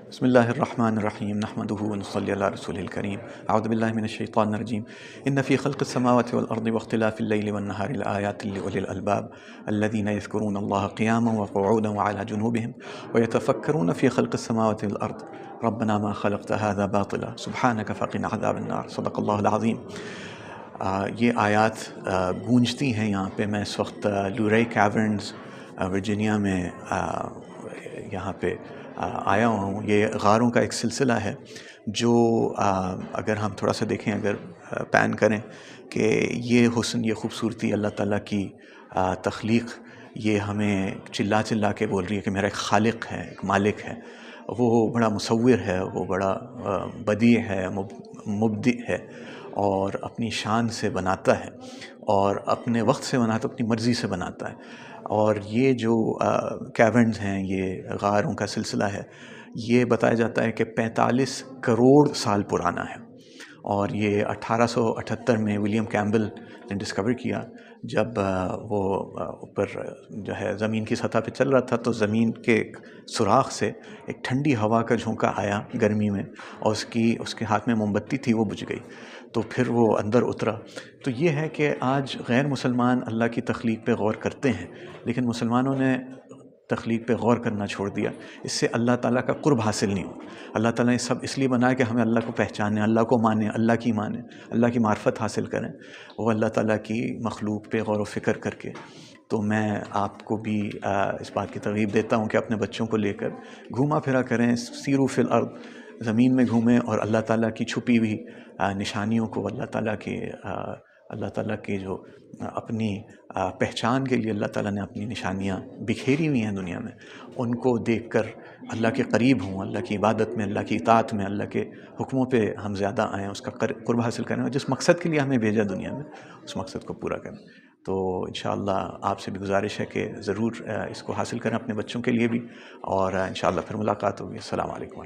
بسم الله الرحمن الرحيم نحمده ونصلي على رسوله الكريم. أعوذ بالله من الشيطان الرجيم. إن في خلق السماوات والأرض واختلاف الليل والنهار لآيات لأولي الألباب الذين يذكرون الله قياما وقعودا وعلى جنوبهم ويتفكرون في خلق السماوات والأرض ربنا ما خلقت هذا باطلا سبحانك فقنا عذاب النار. صدق اللہ العظیم. یہ آیات گونجتی ہیں یہاں پہ. میں اس وقت لورے کیورنز ورجینیا میں یہاں پہ آیا ہوں. یہ غاروں کا ایک سلسلہ ہے جو اگر ہم تھوڑا سا دیکھیں، اگر پین کریں کہ یہ حسن، یہ خوبصورتی اللہ تعالیٰ کی تخلیق، یہ ہمیں چلا چلا کے بول رہی ہے کہ میرا ایک خالق ہے، ایک مالک ہے، وہ بڑا مصور ہے، وہ بڑا بدیع ہے، مبدع ہے، اور اپنی شان سے بناتا ہے اور اپنے وقت سے بناتا ہے، اپنی مرضی سے بناتا ہے. اور یہ جو کیورنز ہیں، یہ غاروں کا سلسلہ ہے، یہ بتایا جاتا ہے کہ 45 کروڑ سال پرانا ہے. اور یہ 1878 میں ولیم کیمبل نے ڈسکور کیا، جب وہ اوپر جو ہے زمین کی سطح پہ چل رہا تھا تو زمین کے ایک سوراخ سے ایک ٹھنڈی ہوا کا جھونکا آیا گرمی میں، اور اس کے ہاتھ میں موم بتی تھی، وہ بجھ گئی. تو پھر وہ اندر اترا. تو یہ ہے کہ آج غیر مسلمان اللہ کی تخلیق پہ غور کرتے ہیں، لیکن مسلمانوں نے تخلیق پہ غور کرنا چھوڑ دیا. اس سے اللہ تعالیٰ کا قرب حاصل نہیں ہو. اللہ تعالیٰ نے سب اس لیے بنایا کہ ہمیں اللہ کو پہچانیں، اللہ کو مانیں، اللہ کی مانیں، اللہ کی معرفت حاصل کریں، وہ اللہ تعالیٰ کی مخلوق پہ غور و فکر کر کے. تو میں آپ کو بھی اس بات کی ترغیب دیتا ہوں کہ اپنے بچوں کو لے کر گھوما پھرا کریں، سیروا فی الارض، زمین میں گھومیں، اور اللہ تعالیٰ کی چھپی ہوئی نشانیوں کو، اللہ تعالیٰ کی جو اپنی پہچان کے لیے اللہ تعالیٰ نے اپنی نشانیاں بکھیری ہوئی ہیں دنیا میں، ان کو دیکھ کر اللہ کے قریب ہوں، اللہ کی عبادت میں، اللہ کی اطاعت میں، اللہ کے حکموں پہ ہم زیادہ آئیں، اس کا قرب حاصل کریں، اور جس مقصد کے لیے ہمیں بھیجا دنیا میں اس مقصد کو پورا کریں. تو انشاءاللہ آپ سے بھی گزارش ہے کہ ضرور اس کو حاصل کریں اپنے بچوں کے لیے بھی، اور انشاءاللہ پھر ملاقات ہوگی. السلام علیکم.